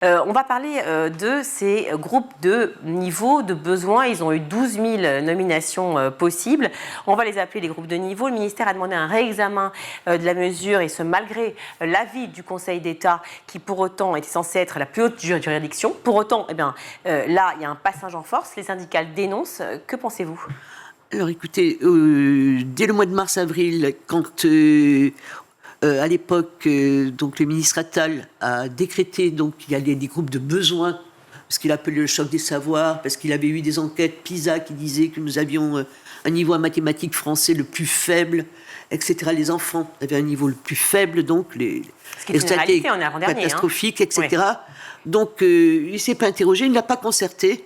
On va parler de ces groupes de niveau, de besoins. Ils ont eu 12 000 nominations possibles. On va les appeler les groupes de niveau. Le ministère a demandé un réexamen de la mesure, et ce malgré l'avis du Conseil d'État qui pour autant était censé être la plus haute juridiction. Pour autant, là, il y a un passage en force. Les syndicats le dénoncent. Que pensez-vous ? Alors écoutez, dès le mois de mars-avril, quand à l'époque, donc le ministre Attal a décrété qu'il y avait des groupes de besoins, parce qu'il appelait le choc des savoirs, parce qu'il avait eu des enquêtes PISA qui disaient que nous avions un niveau en mathématiques français le plus faible, etc. Les enfants avaient un niveau le plus faible, donc les résultats étaient catastrophiques, etc. Ouais. Donc il ne s'est pas interrogé, il n'a pas concerté.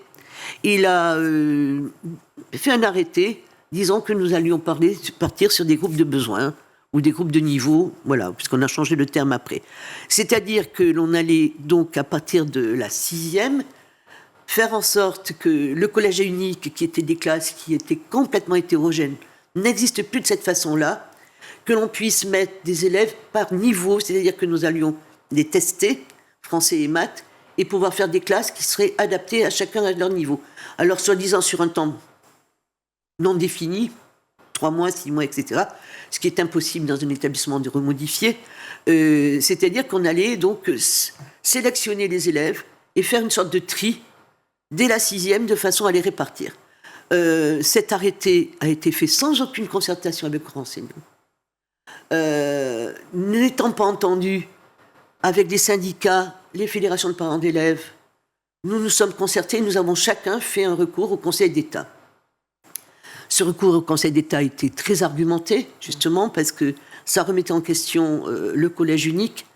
Il a fait un arrêté disant que nous allions partir sur des groupes de besoins ou des groupes de niveau, voilà, puisqu'on a changé le terme après. C'est-à-dire que l'on allait donc, à partir de la 6e, faire en sorte que le collège unique, qui était des classes qui étaient complètement hétérogènes, n'existe plus de cette façon-là, que l'on puisse mettre des élèves par niveau, c'est-à-dire que nous allions les tester, français et maths, et pouvoir faire des classes qui seraient adaptées à chacun à leur niveau. Alors, soi-disant sur un temps non défini, 3 mois, 6 mois, etc., ce qui est impossible dans un établissement de remodifier, c'est-à-dire qu'on allait donc sélectionner les élèves et faire une sorte de tri dès la 6e de façon à les répartir. Cet arrêté a été fait sans aucune concertation avec le enseignant. N'étant pas entendu avec les syndicats, les fédérations de parents d'élèves, nous nous sommes concertés, nous avons chacun fait un recours au Conseil d'État. Ce recours au Conseil d'État a été très argumenté, justement, parce que ça remettait en question le collège unique,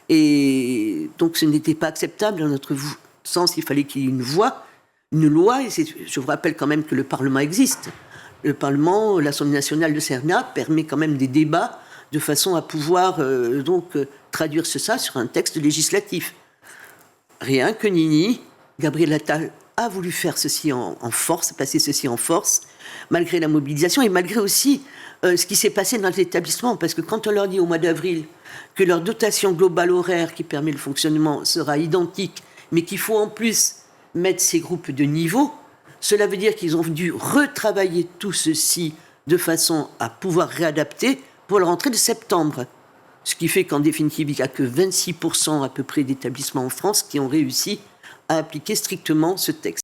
et donc ce n'était pas acceptable. Dans notre sens, il fallait qu'il y ait une loi, et je vous rappelle quand même que le Parlement existe. Le Parlement, l'Assemblée nationale, le Sénat, permet quand même des débats de façon à pouvoir traduire ça sur un texte législatif. Rien que Nini, Gabriel Attal a voulu faire ceci en force, passer ceci en force, malgré la mobilisation et malgré aussi ce qui s'est passé dans l'établissement. Parce que quand on leur dit au mois d'avril que leur dotation globale horaire qui permet le fonctionnement sera identique, mais qu'il faut en plus mettre ces groupes de niveau, cela veut dire qu'ils ont dû retravailler tout ceci de façon à pouvoir réadapter pour la rentrée de septembre. Ce qui fait qu'en définitive, il n'y a que 26% à peu près d'établissements en France qui ont réussi à appliquer strictement ce texte.